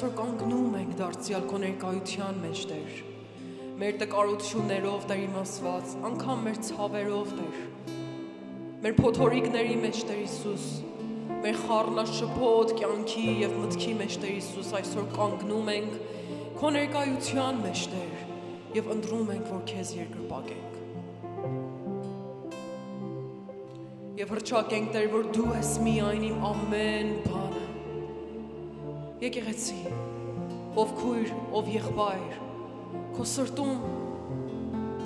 այսօր կանգնում ենք դարձյալ քո ներկայության մեջ, Տեր։ Մեր տկարություններով, Տեր իմ Աստված, անգամ մեր ցավերով, Տեր։ Մեր փոթորիկների մեջ, Տեր Հիսուս, մեր խառնաշփոթ կյանքի եւ մտքի մեջ, Տեր Հիսուս, այսօր կանգնում ենք քո ներկայության մեջ, Տեր, եւ ընտրում ենք, որ քեզ երկրպագենք։ Եվ հռչակենք, Տեր, որ դու ես միայն իմ ամեն բանը։ Եկեղեցի, ով քույր, ով եղբայր, քո սրտում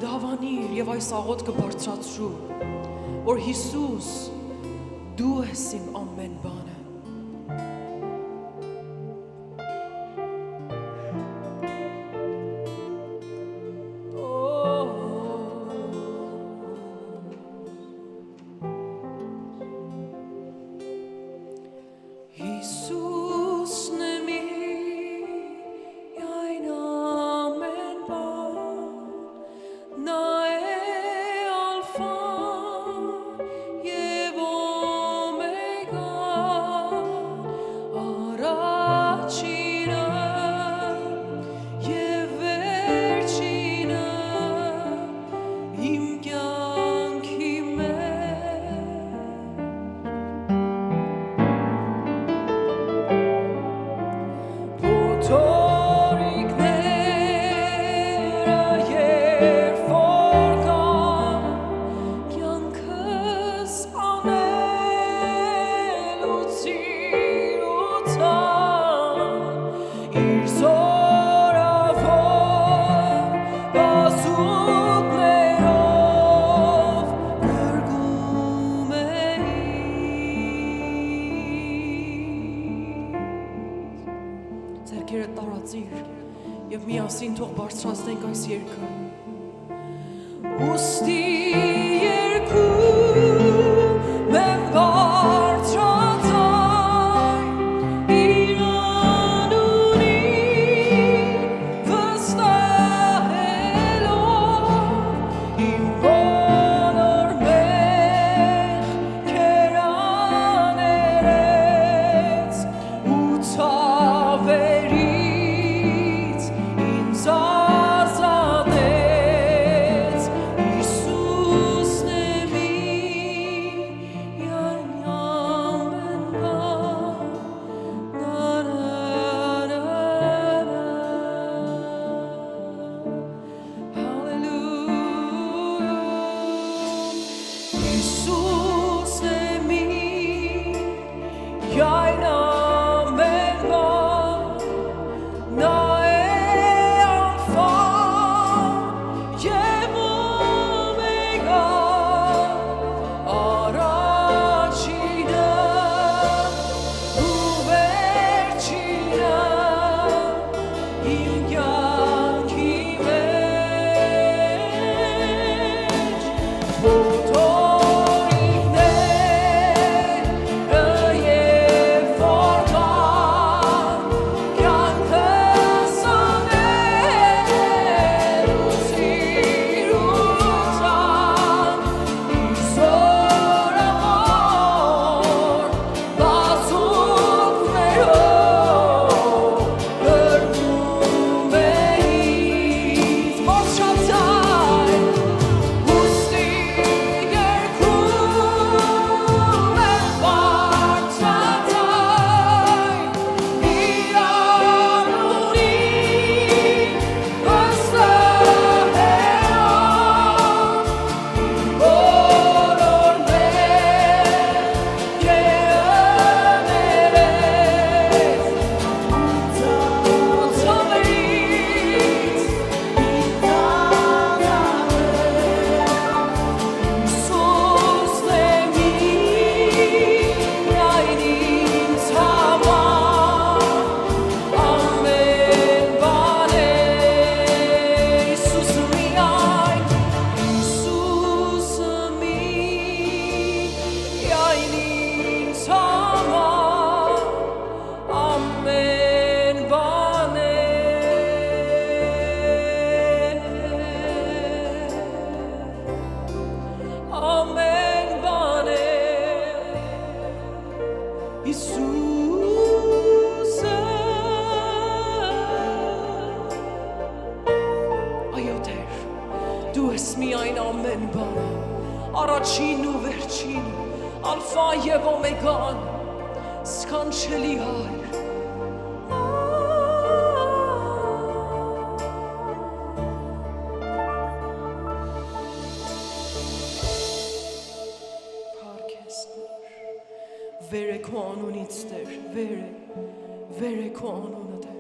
դավանիր եւ այս աղոթքը բարձրացրու, որ Հիսուս, դու ես իմ ամեն բանը։ Եվ միասին թող բարձրացնենք այս երգը։ Ուստի երգում եմ բարձրացայն իր անունին վստահելով իմ բոլոր մեղքերաներից ու ցավերի Azadets, Iisus ne mi ես միայն ամեն բանը, առաջին ու վերջին, ալֆա և օմեգան, սքանչելի Հայր, փառք ես Տեր, վեր է քո անունից Տեր, վեր է քո անունը Տեր,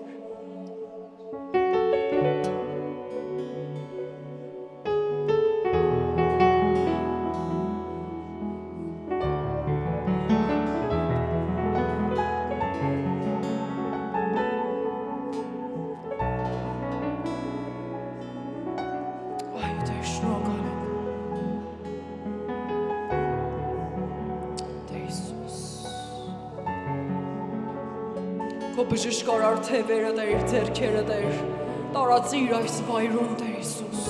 Քո բժշկարար թևերը Տեր, ձեռքերը Տեր, տարածիր այս վայրում Տեր Հիսուս,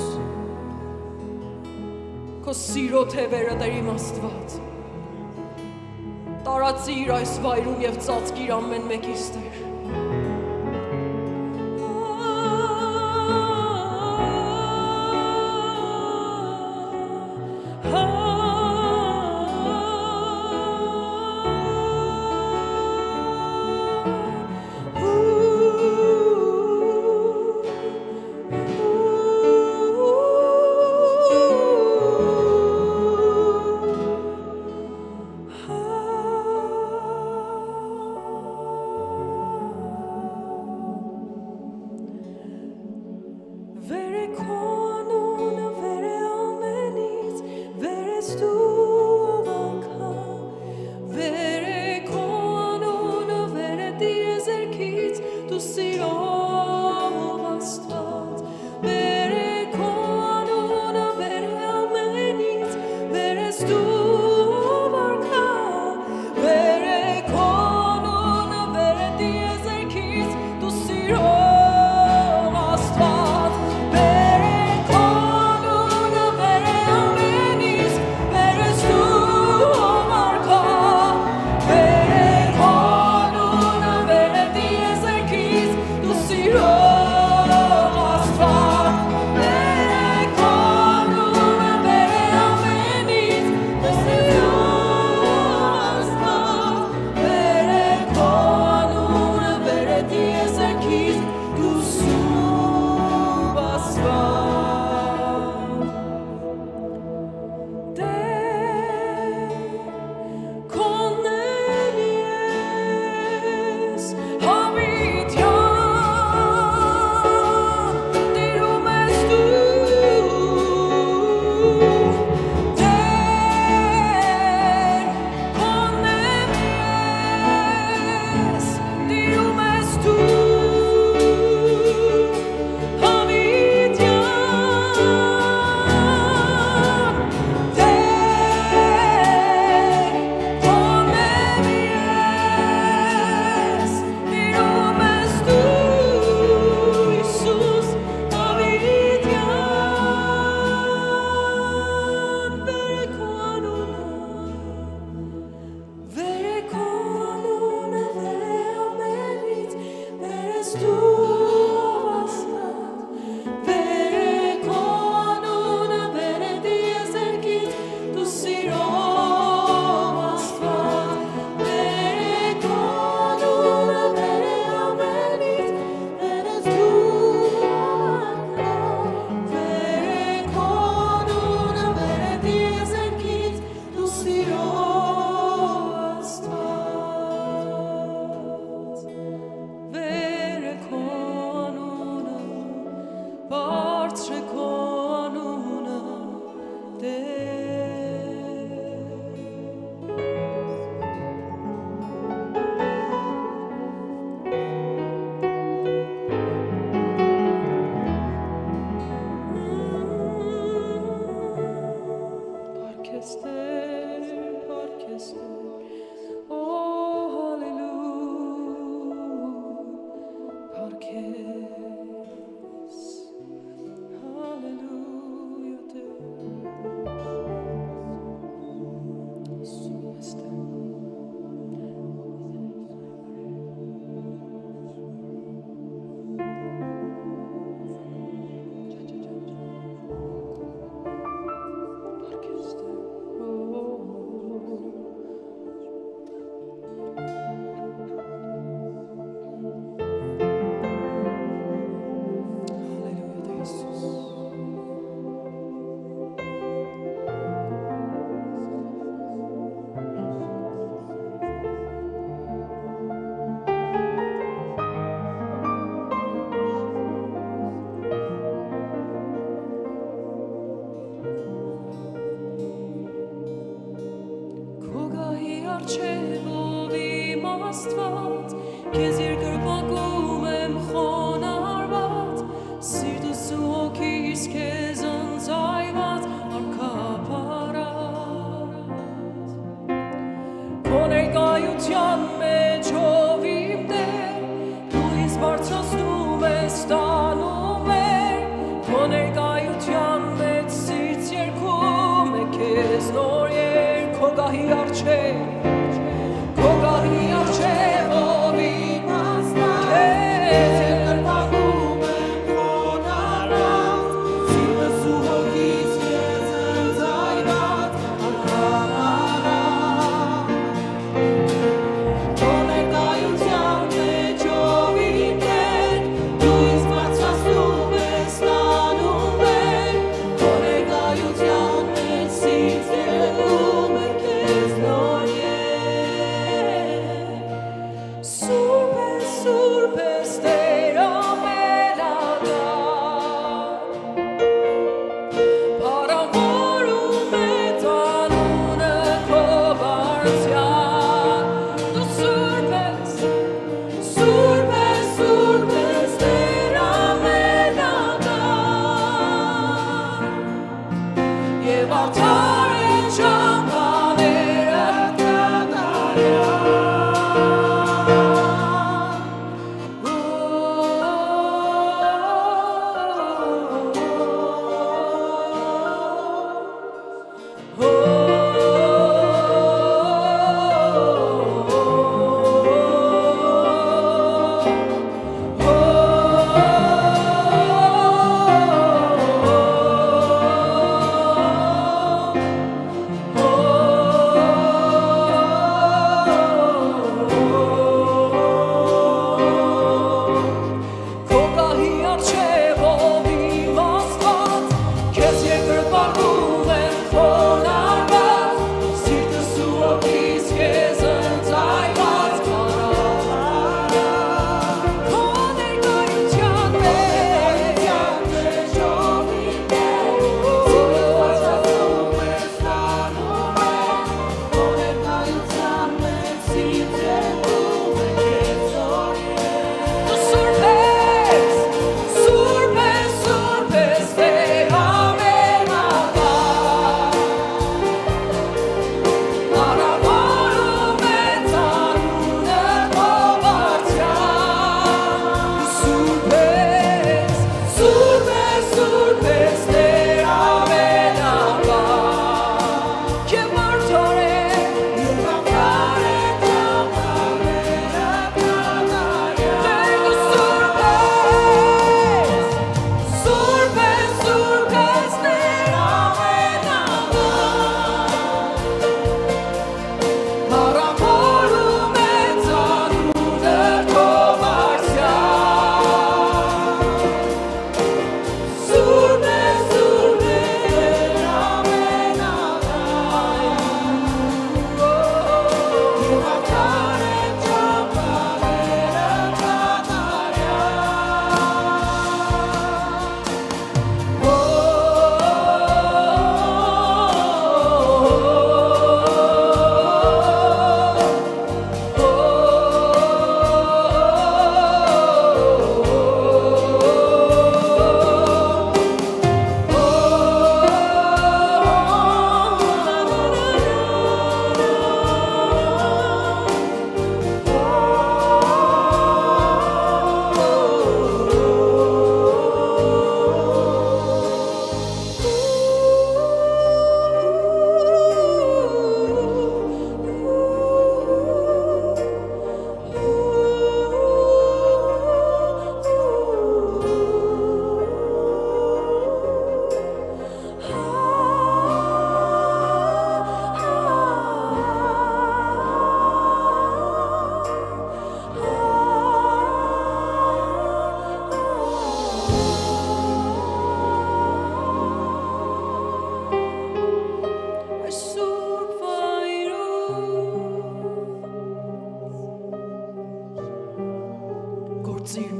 քո սիրո թևերը Տեր իմ Աստված, տարածիր այս վայրում և ծածկիր ամեն մեկից Տեր,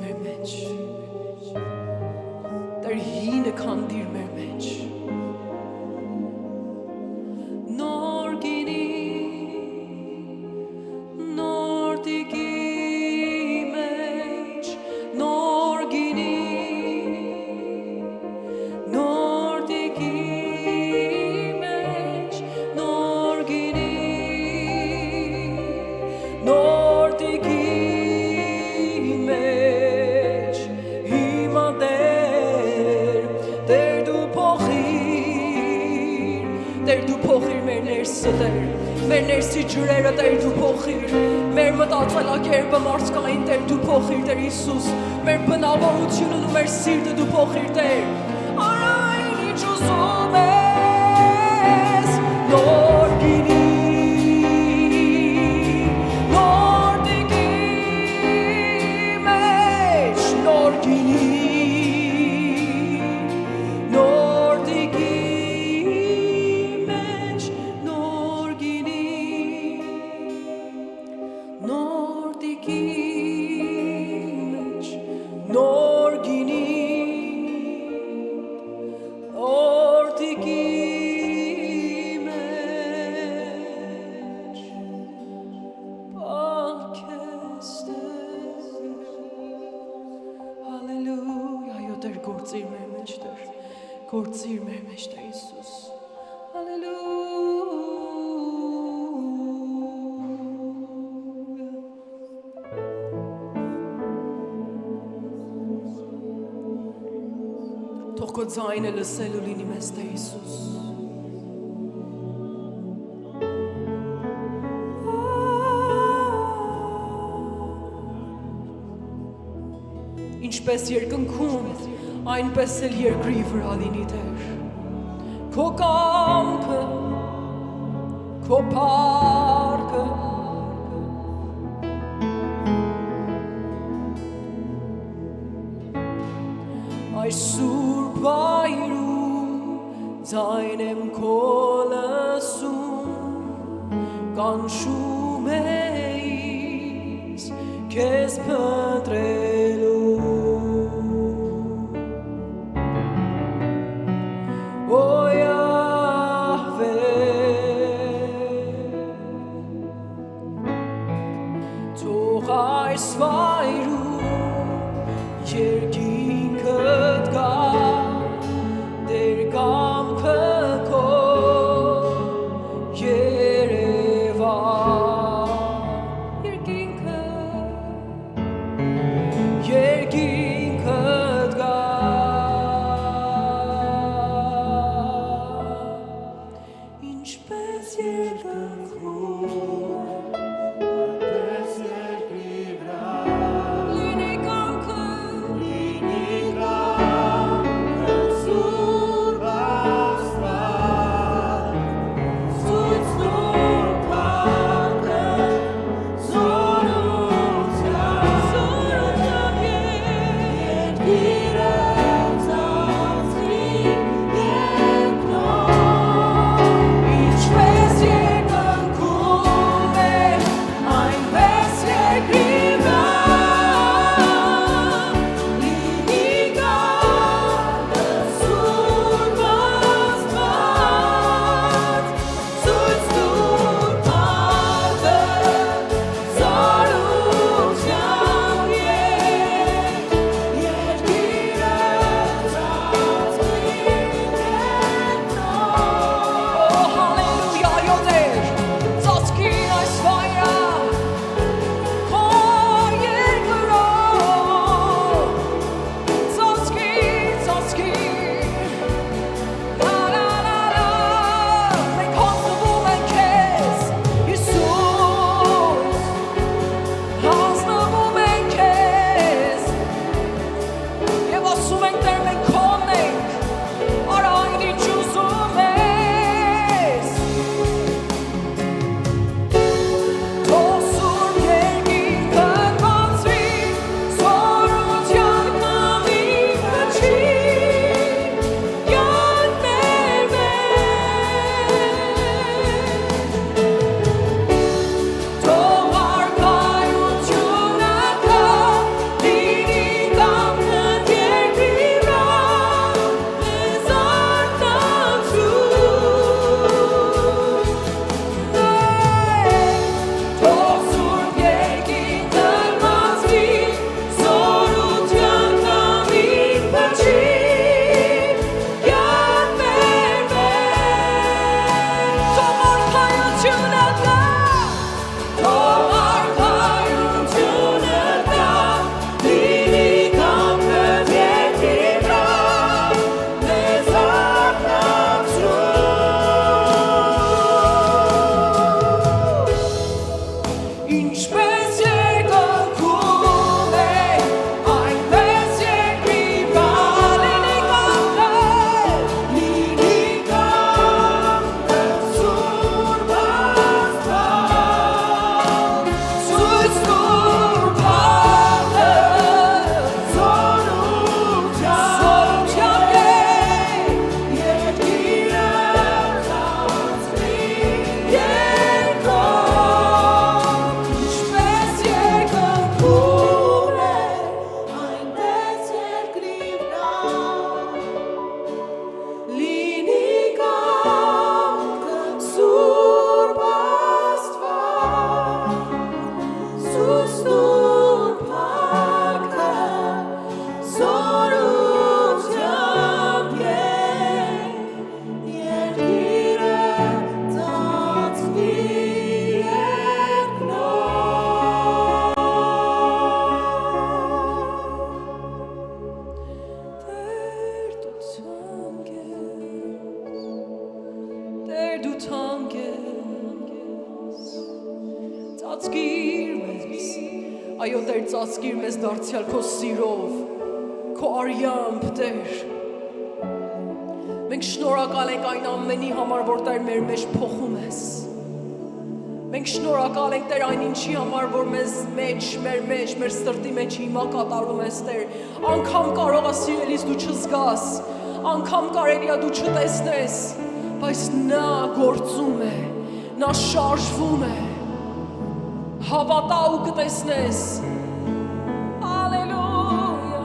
մեր մեջ Տեր հինը քանդիր մեր մեջ Նոր գինի Նոր դիգի մեջ Նոր գինի Նոր դիգի մեջ Նոր գինի Նոր դիգի մեջ Հիմա Տեր դու փոխիր մեր ներսը Տեր Մեր ներսի ջրերը Տեր դու փոխիր Մեր մտածելակերպը մարդկային Տեր դու փոխիր Տեր Հիսուս Մեր բնավորությունն ու մեր սիրտը դու փոխիր Տեր Արա ինչ ուզում ես Նոր գինի Նոր դիգի մեջ Նոր գինի Նոր դիգի մեջ Նոր գինի Նոր դիգի մեջ Նոր գինի Նոր դիգի մեջ Պահքես Տեր Հալելույա այո Տեր գործիր մեր մեջ Տեր Գործիր մեր մեջ Տեր Հիսուս Թող քո ձայնը լսելու լինի մեզ Տեր Հիսուս Ինչպես երկնքում այնպես էլ երկրի վրա լինի Տեր Քո կամքը Քո փառքը Այս սուրբ վայրում ձայն եմ քո լսում կանչում է ինձ քեզ փնտրելու Օ Յահվե Թող այս վայրում երկինքդ գա Տեր կամքը քո երևա Երկինքդ գա Ինչպես երկնքում Այնպես երկրի վրա Լինի կամքը Սուրբ Աստված Ցույց տուր փառքը Զորությամբ Երկիրը ծածկի երկնով Ինչպես երկնքում է այնպես երկրի վրա Լինի կամքը Սուրբ Աստված Ցույց տուր փառքը Զորությամբ Երկիրը Տեր դու թանկ ես, ծածկիր մեզ, այո Տեր ծածկիր մեզ դարձյալ քո սիրով, քո արյամբ Տեր, մենք շնորհակալ ենք այն ամենի համար, որ Տեր մեր մեջ փոխում ես, մենք շնորհակալ ենք Տեր այն ինչի համար, որ մեզ մեջ, մեր սրտի մեջ հիմա կատարում ես Տեր, անգամ կարող է սիրելիս դու չզգաս, անգամ կարելի է դու չտեսնես, բայց նա գործում է, նա շարժվում է, հավատա ու կտեսնես, ալելույա,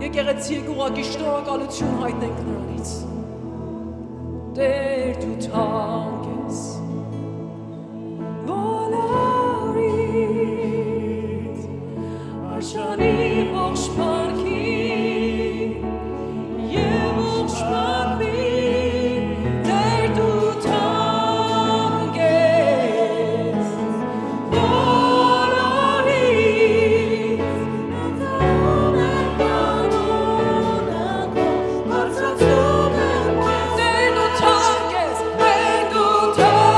եկեղեցի ուղղակի շնորհակալություն հայտնենք նրանից, Տեր դու թանկ ես, բոլորից, արժանի ողջ փառքի, և ողջ պատվի, Thank you.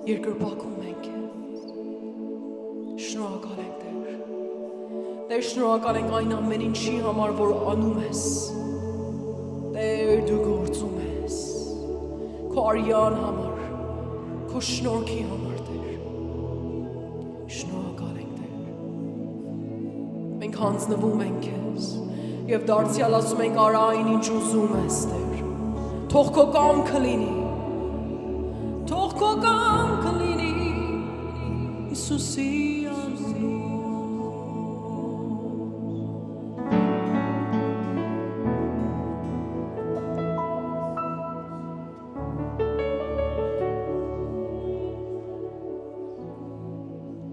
Երկրպագում ենք շնորհակալ ենք Տեր շնորհակալ ենք այն ամեն ինչի համար որ անում ես Տեր դու գործում ես քո արյան համար քո շնորհքի համար Տեր շնորհակալ ենք Տեր մենք հանձնվում ենք քեզ եւ դարձյալ ասում ենք արա այն ինչ ուզում ես Տեր թող քո կամքը լինի Թող քո կամքը լինի Հիսուսի անունով